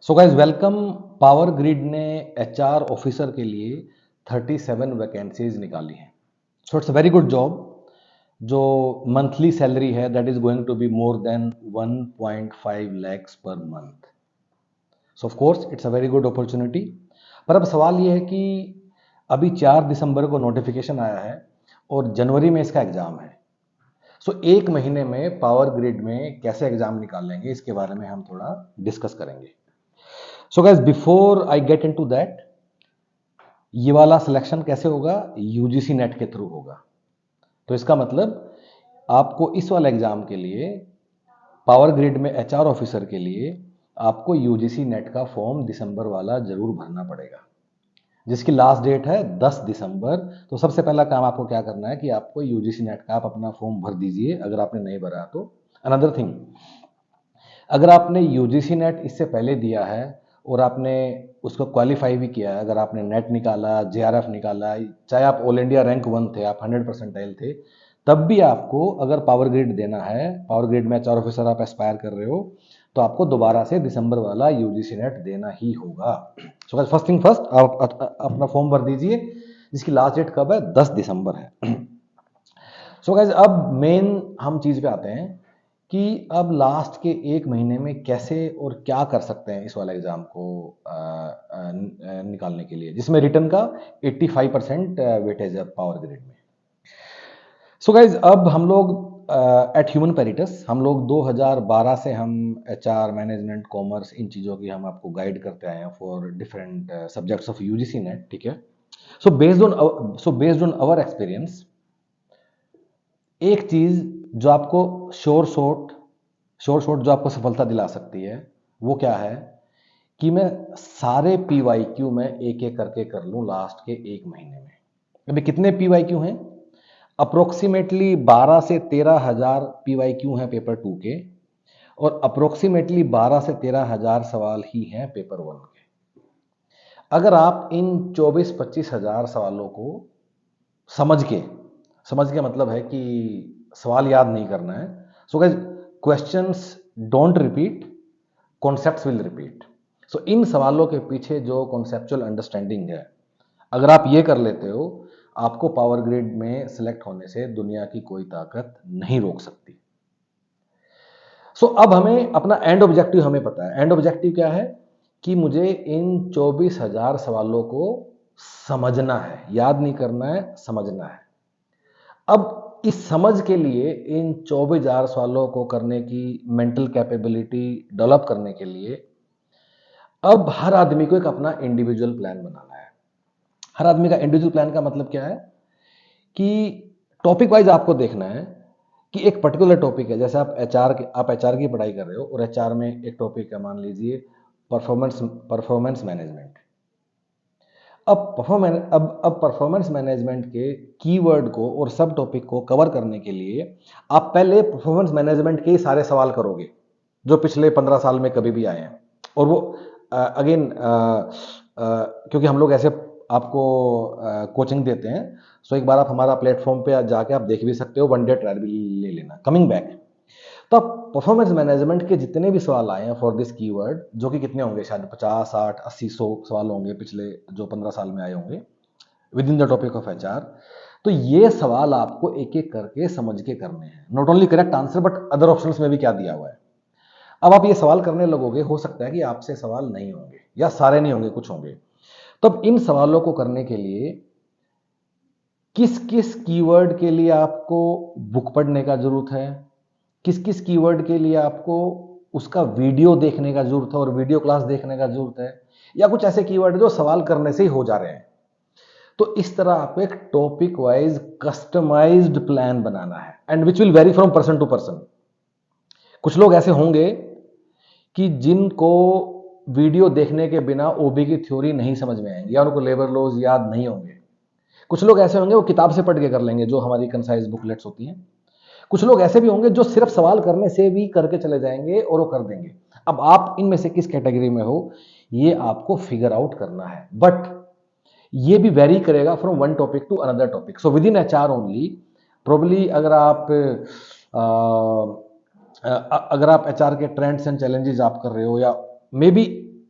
सो guys welcome. Power grid ने HR officer के लिए 37 वैकेंसीज निकाली हैं। So it's a very good job. जो मंथली सैलरी है that is going to be more than 1.5 lakhs per month. So of course it's a very good opportunity. पर अब सवाल ये है कि अभी 4 दिसंबर को नोटिफिकेशन आया है और जनवरी में इसका एग्जाम है। सो एक महीने में पावर ग्रिड में कैसे एग्जाम निकालेंगे इसके बारे में हम थोड़ा डिस्कस करेंगे। So guys before I get into that, ये वाला सिलेक्शन कैसे होगा? यूजीसी नेट के थ्रू होगा। तो इसका मतलब आपको इस वाले एग्जाम के लिए, पावर ग्रिड में एचआर ऑफिसर के लिए, आपको यूजीसी नेट का फॉर्म दिसंबर वाला जरूर भरना पड़ेगा, जिसकी लास्ट डेट है 10 दिसंबर। तो सबसे पहला काम आपको क्या करना है कि आपको यूजीसी नेट का आप अपना फॉर्म भर दीजिए अगर आपने नहीं भरा तो। अनदर थिंग, अगर आपने यूजीसी नेट इससे पहले दिया है और आपने उसको क्वालिफाई भी किया है, अगर आपने नेट निकाला, जेआरएफ निकाला, चाहे आप ऑल इंडिया रैंक 1 थे, आप 100% थे, तब भी आपको अगर पावर ग्रिड देना है, पावर ग्रिड में एचआर ऑफिसर आप एस्पायर कर रहे हो, तो आपको दोबारा से दिसंबर वाला यूजीसी नेट देना ही होगा। सो फर्स्ट थिंग फर्स्ट, आप अपना फॉर्म भर दीजिए, जिसकी लास्ट डेट कब है? 10 दिसंबर है। सो गाइज अब मेन हम चीज पे आते हैं कि अब लास्ट के एक महीने में कैसे और क्या कर सकते हैं इस वाले एग्जाम को निकालने के लिए, जिसमें रिटर्न का 85% वेटेज है पावर ग्रिड में। सो गाइज अब हम लोग एट ह्यूमन पेरिटस, हम लोग 2012 से हम एचआर, मैनेजमेंट, कॉमर्स, इन चीज़ों की हम आपको गाइड करते आए हैं for different subjects of UGC NET. ठीक है। So based on our experience, एक चीज जो आपको श्योर शॉट जो आपको सफलता दिला सकती है वो क्या है कि मैं सारे पीवाईक्यू में एक एक करके कर लूं लास्ट के एक महीने में। अभी कितने पीवाईक्यू हैं? अप्रोक्सीमेटली 12 से 13 हजार पीवाईक्यू हैं पेपर 2 के, और अप्रोक्सीमेटली 12 से 13 हजार सवाल ही हैं पेपर 1 के। अगर आप इन 24-25 हजार सवालों को समझ के मतलब है कि सवाल याद नहीं करना है। So guys, questions don't repeat, concepts will repeat. So इन सवालों के पीछे जो कॉन्सेप्चुअल अंडरस्टैंडिंग है, अगर आप ये कर लेते हो, आपको पावर ग्रिड में सिलेक्ट होने से दुनिया की कोई ताकत नहीं रोक सकती। सो अब हमें अपना एंड ऑब्जेक्टिव हमें पता है। एंड ऑब्जेक्टिव क्या है कि मुझे इन 24,000 सवालों को समझना है, याद नहीं करना है, समझना है। अब इस समझ के लिए, इन 24,000 सवालों को करने की मेंटल कैपेबिलिटी डेवलप करने के लिए, अब हर आदमी को एक अपना इंडिविजुअल प्लान बनाना है। हर आदमी का इंडिविजुअल प्लान का मतलब क्या है कि टॉपिक वाइज आपको देखना है कि एक पर्टिकुलर टॉपिक है। जैसे आप एचआर की पढ़ाई कर रहे हो और एचआर में एक टॉपिक है, मान लीजिए परफॉर्मेंस मैनेजमेंट। अब परफॉर्मेंस मैनेजमेंट के कीवर्ड को और सब टॉपिक को कवर करने के लिए आप पहले परफॉर्मेंस मैनेजमेंट के ही सारे सवाल करोगे जो पिछले 15 साल में कभी भी आए हैं। और वो अगेन क्योंकि हम लोग ऐसे आपको कोचिंग देते हैं, सो एक बार आप हमारा प्लेटफॉर्म पे जाके आप देख भी सकते हो, 1 डे ट्रायल भी ले लेना। कमिंग बैक, तो परफॉर्मेंस मैनेजमेंट के जितने भी सवाल आए हैं फॉर दिस कीवर्ड, जो कि कितने होंगे, शायद 50, 60, 80, 100 सवाल होंगे पिछले जो 15 साल में आए होंगे with in the topic of HR. तो ये सवाल आपको एक एक करके समझ के करने हैं। Not only correct answer but other options में भी क्या दिया हुआ है। अब आप ये सवाल करने लगोगे, हो सकता है कि आपसे सवाल नहीं होंगे या सारे नहीं होंगे, कुछ होंगे। तो अब इन सवालों को करने के लिए किस किस कीवर्ड के लिए आपको बुक पढ़ने का जरूरत है, किस किस कीवर्ड के लिए आपको उसका वीडियो देखने का जरूरत है और वीडियो क्लास देखने का जरूरत है, या कुछ ऐसे कीवर्ड जो सवाल करने से ही हो जा रहे हैं। तो इस तरह आपको एक टॉपिक वाइज कस्टमाइज्ड प्लान बनाना है, and which will vary from person to person. कुछ लोग ऐसे होंगे कि जिनको वीडियो देखने के बिना ओबी की थ्योरी नहीं समझ में आएंगी या उनको लेबर लॉज याद नहीं होंगे। कुछ लोग ऐसे होंगे वो किताब से पढ़ के कर लेंगे, जो हमारी कंसाइज बुकलेट्स होती हैं। कुछ लोग ऐसे भी होंगे जो सिर्फ सवाल करने से भी करके चले जाएंगे और वो कर देंगे। अब आप इनमें से किस कैटेगरी में हो, ये आपको फिगर आउट करना है, बट ये भी वेरी करेगा from one topic to another topic. So within HR only, probably अगर आप एचआर के ट्रेंड्स एंड चैलेंजेस आप कर रहे हो, या मे बी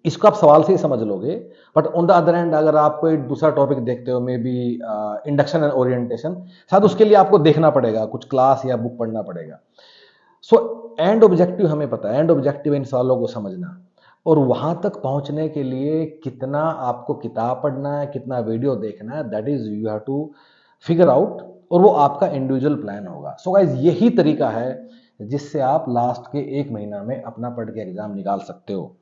इसको आप सवाल से ही समझ लोगे। But on the other hand अगर आप कोई दूसरा टॉपिक देखते हो, may be induction and orientation, शायद उसके लिए आपको देखना पड़ेगा, कुछ क्लास या बुक पढ़ना पड़ेगा। सो एंड ऑब्जेक्टिव हमें पता है, एंड ऑब्जेक्टिव इन सवालों को समझना, और वहां तक पहुंचने के लिए कितना आपको किताब पढ़ना है, कितना वीडियो देखना है, that is you have to figure out, और वो आपका इंडिविजुअल प्लान होगा। सो गाइज यही तरीका है जिससे आप लास्ट के 1 महीना में अपना पढ़ के एग्जाम निकाल सकते हो।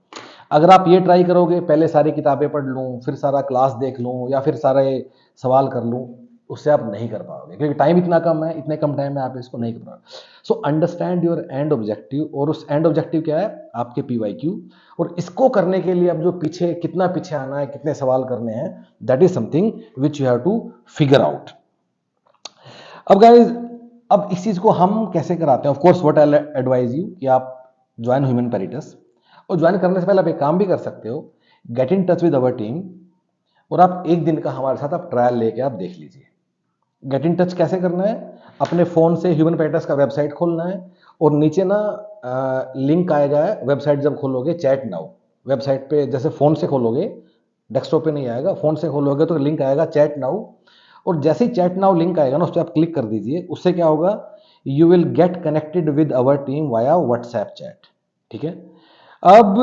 अगर आप ये ट्राई करोगे, पहले सारी किताबें पढ़ लूँ, फिर सारा क्लास देख लूँ, या फिर सारे सवाल कर लूँ, उससे आप नहीं कर पाओगे, क्योंकि टाइम इतना कम है, इतने कम टाइम में आप इसको नहीं कर पाओगे। So understand your and objective, और उस एंड ऑब्जेक्टिव क्या है? आपके PYQ। और इसको करने के लिए अब जो पीछे कितना पीछे आना है, कितने सवाल करने हैं, that is something which you have to figure out. अब गाइज, अब इस चीज को हम कैसे कराते हैं? Of course what I advise you कि आप ज्वाइन ह्यूमन पेरिटस, और ज्वाइन करने से पहले आप एक काम भी कर सकते हो, get in touch with our team, और आप 1 दिन का हमारे साथ आप ट्रायल लेके आप देख लीजिए। गेट इन टच कैसे करना है? अपने फोन से ह्यूमन पेरिटस का वेबसाइट खोलना है, और नीचे ना लिंक आएगा, वेबसाइट जब खोलोगे चैट नाउ, वेबसाइट पे जैसे फोन से खोलोगे, डेस्कटॉप पे नहीं आएगा, फोन से खोलोगे तो लिंक आएगा चैट नाउ, और जैसे ही चैट नाउ लिंक आएगा ना, उस पर आप क्लिक कर दीजिए। उससे क्या होगा? You will get connected with our team via WhatsApp chat. ठीक है? अब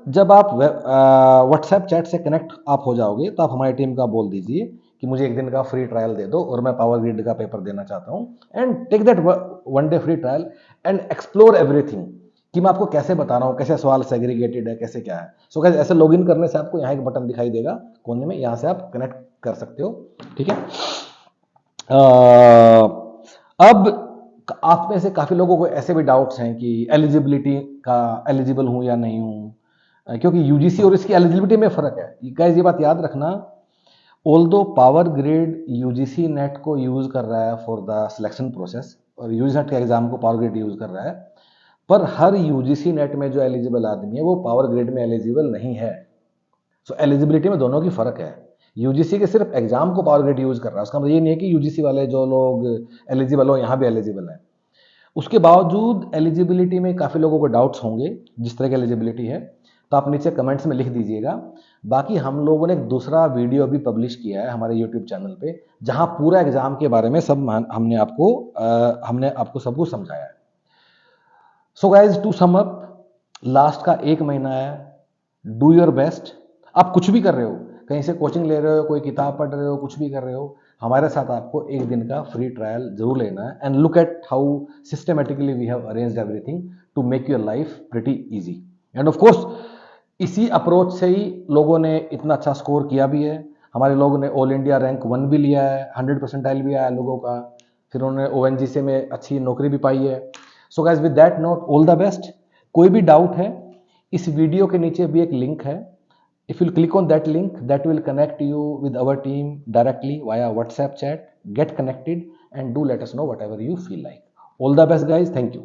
जब आप व्हाट्सएप चैट से कनेक्ट आप हो जाओगे, तो आप हमारी टीम का बोल दीजिए कि मुझे 1 दिन का फ्री ट्रायल दे दो, और मैं पावर ग्रिड का पेपर देना चाहता हूँ, and take that 1 day free trial and explore everything, कि मैं आपको कैसे बता रहा हूँ, कैसे सवाल सेग्रीगेटेड है, कैसे क्या है। सो गाइस, ऐसे लॉगिन करने से आपको यहाँ एक बटन दिखाई देगा कोने में, यहाँ से आप कनेक्ट कर सकते हो। ठीक है? अब आप में से काफी लोगों को ऐसे भी डाउट्स हैं कि एलिजिबिलिटी का, एलिजिबल हूं या नहीं हूं, क्योंकि यूजीसी और इसकी एलिजिबिलिटी में फर्क है। गाइस ये बात याद रखना, although power grid UGC net को यूज कर रहा है फॉर द सिलेक्शन प्रोसेस, और यूजीसी नेट के एग्जाम को पावर ग्रिड यूज कर रहा है, पर हर यूजीसी नेट में जो एलिजिबल आदमी है वो पावर ग्रिड में एलिजिबल नहीं है। सो एलिजिबिलिटी में दोनों की फर्क है। यूजीसी के सिर्फ एग्जाम को पावर ग्रिड यूज कर रहा है, उसका मतलब ये नहीं है कि यूजीसी वाले जो लोग एलिजिबल हो यहाँ भी एलिजिबल है। उसके बावजूद एलिजिबिलिटी में काफी लोगों को डाउट्स होंगे, जिस तरह की एलिजिबिलिटी है, तो आप नीचे कमेंट्स में लिख दीजिएगा। बाकी हम लोगों ने एक दूसरा वीडियो भी पब्लिश किया है हमारे यूट्यूब चैनल पे, जहां पूरा एग्जाम के बारे में सब हमने आपको सब कुछ समझाया है। So guys, to sum up, last का 1 महीना है, डू योर बेस्ट। आप कुछ भी कर रहे हो, कहीं से कोचिंग ले रहे हो, कोई किताब पढ़ रहे हो, कुछ भी कर रहे हो, हमारे साथ आपको 1 दिन का फ्री ट्रायल जरूर लेना है, and look at how systematically we have arranged everything to make your life pretty easy. And of course इसी अप्रोच से ही लोगों ने इतना अच्छा स्कोर किया भी है। हमारे लोगों ने ऑल इंडिया रैंक 1 भी लिया है, 100% भी आया लोगों का, फिर उन्होंने ONGC में अच्छी नौकरी भी पाई है। So guys, with that note, all the best. कोई भी डाउट है, इस वीडियो के नीचे भी एक लिंक है, if you'll click on that link, that will connect you with our team directly via WhatsApp chat. Get connected and do let us know whatever you feel like. All the best guys, thank you.